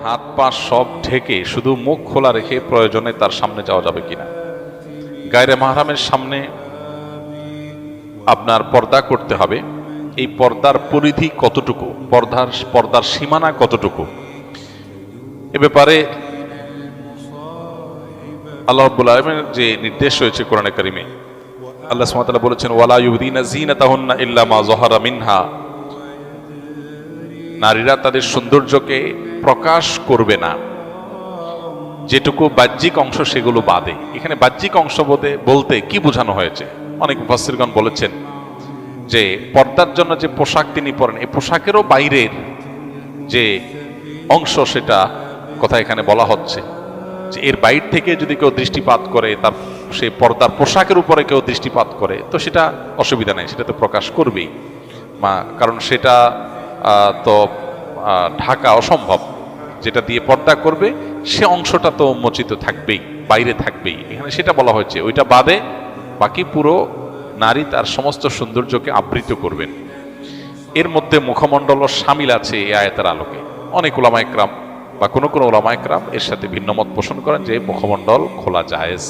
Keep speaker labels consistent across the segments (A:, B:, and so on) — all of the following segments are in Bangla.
A: হাত পা সব ঢেকে শুধু মুখ খোলা রেখে প্রয়োজনে তার সামনে যাওয়া যাবে কিনা? গায়রে মাহরামের সামনে আপনার পর্দা করতে হবে। এই পর্দার পরিধি কতটুকু, পর্দার সীমানা কতটুকু, এ ব্যাপারে আল্লাহ রাব্বুল আলামিনের যে নির্দেশ রয়েছে কোরআনে কারিমে, আল্লাহ সুবহানাহু ওয়া তাআলা বলেছেন, ওয়ালা ইউবদিনা যিনাতাহুন্না ইল্লা মা যাহারা মিনহা, নারীরা তাদের সৌন্দর্যকে প্রকাশ করবে না, যেটুকু বাহ্যিক অংশ সেগুলো বাদে। এখানে বাহ্যিক অংশ বলতে কি বোঝানো হয়েছে? অনেক মুফাসসিরগণ বলেছেন যে পর্দার জন্য যে পোশাক তিনি পরেন, এই পোশাকেরও বাইরের যে অংশ সেটা কথা এখানে বলা হচ্ছে, যে এর বাইরে থেকে যদি কেউ দৃষ্টিপাত করে, তার সেই পর্দার পোশাকের উপরে কেউ দৃষ্টিপাত করে, তো সেটা অসুবিধা নেই, সেটা তো প্রকাশ করবেই, কারণ সেটা তো ঢাকা অসম্ভব। যেটা দিয়ে পর্দা করবে সে অংশটা তো উন্মোচিত থাকবেই, বাইরে থাকবেই। এখানে সেটা বলা হয়েছে, ওইটা বাদে বাকি পুরো নারী তার সমস্ত সৌন্দর্যকে আবৃত করবেন। এর মধ্যে মুখমণ্ডলও শামিল আছে এই আয়াতের আলোকে। অনেক উলামা ইকরাম বা কোনো উলামা ইকরাম এর সাথে ভিন্ন মত পোষণ করেন যে মুখমণ্ডল খোলা জায়েজ,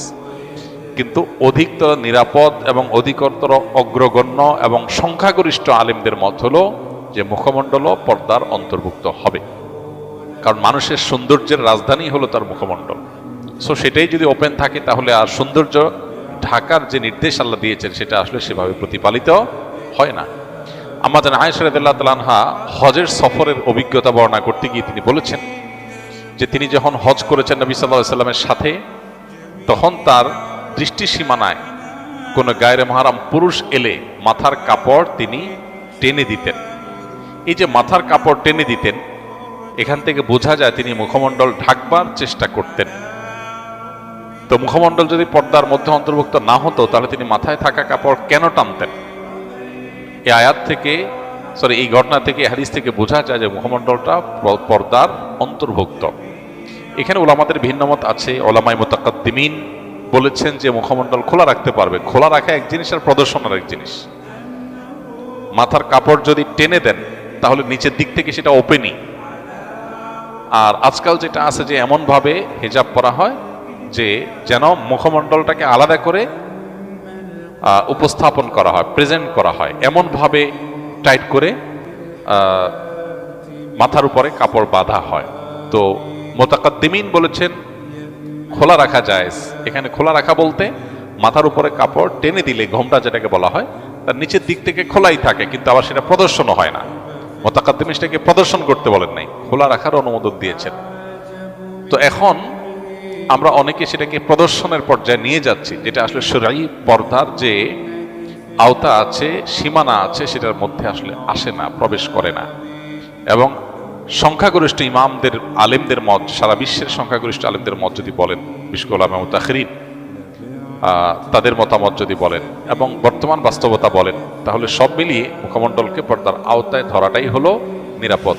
A: কিন্তু অধিকতর নিরাপদ এবং অধিকতর অগ্রগণ্য এবং সংখ্যাগরিষ্ঠ আলেমদের মত হলো যে মুখমণ্ডলও পর্দার অন্তর্ভুক্ত হবে, কারণ মানুষের সৌন্দর্যের রাজধানী হলো তার মুখমণ্ডল। সো সেটাই যদি ওপেন থাকে তাহলে আর সৌন্দর্য ঢাকার যে নির্দেশ আল্লাহ দিয়েছেন সেটা আসলে সেভাবে প্রতিপালিত হয় না। আমাদের আয়েশা রাদিয়াল্লাহু তাআলা আনহা হজের সফরের অভিজ্ঞতা বর্ণনা করতে গিয়ে তিনি বলেছেন যে তিনি যখন হজ করেছেন নবী সাল্লাল্লাহু আলাইহি সাল্লামের সাথে, তখন তার দৃষ্টি সীমানায় কোনো গায়রে মাহরাম পুরুষ এলে মাথার কাপড় তিনি টেনে দিতেন। এই যে মাথার কাপড় টেনে দিতেন, এখান থেকে বোঝা যায় তিনি মুখমণ্ডল ঢাকবার চেষ্টা করতেন। তো মুখমণ্ডল যদি পর্দার মধ্যে অন্তর্ভুক্ত না হতো তাহলে তিনি মাথায় থাকা কাপড় কেন টানতেন? এই আয়াত থেকে, এই ঘটনা থেকে, হাদিস থেকে বোঝা যায় যে মুখমণ্ডলটা পর্দার অন্তর্ভুক্ত। এখানে উলামাদের ভিন্নমত আছে। উলামায়ে মুতাকাদ্দিমিন বলেছেন যে মুখমণ্ডল খোলা রাখতে পারবে। খোলা রাখা এক জিনিস আর প্রদর্শন আর এক জিনিস। মাথার কাপড় যদি টেনে দেন তাহলে নিচের দিক থেকে সেটা ওপেনই। আর আজকাল যেটা আছে যে এমন ভাবে হিজাব পরা হয় যে যেন মুখমণ্ডলটাকে আলাদা করে উপস্থাপন করা হয়, প্রেজেন্ট করা হয়, এমন ভাবে টাইট করে মাথার উপরে কাপড় বাঁধা হয়। তো মুতাকাদ্দিমিন বলেছেন খোলা রাখা জায়েজ। এখানে খোলা রাখা বলতে মাথার উপরে কাপড় টেনে দিলে, ঘোমটা যেটাকে বলা হয়, তার নিচের দিক থেকে খোলাই থাকে, কিন্তু আবার সেটা প্রদর্শনও হয় না। মুতাকাদ্দিমিন সেটাকে প্রদর্শন করতে বলেন নাই, খোলা রাখার অনুমোদন দিয়েছেন। তো এখন আমরা অনেকে সেটাকে প্রদর্শনের পর্যায়ে নিয়ে যাচ্ছি, যেটা আসলে শরঈ পর্দার যে আওতা আছে, সীমানা আছে, সেটার মধ্যে আসলে আসে না, প্রবেশ করে না। এবং সংখ্যাগরিষ্ঠ ইমামদের, আলেমদের মত, সারা বিশ্বের সংখ্যাগরিষ্ঠ আলেমদের মত যদি বলেন, বিশেষ করে উলামা মুতাখিরিন তাদের মতামত যদি বলেন এবং বর্তমান বাস্তবতা বলেন, তাহলে সব মিলিয়ে মুখমণ্ডলকে পর্দার আওতায় ধরাটাই হলো নিরাপদ।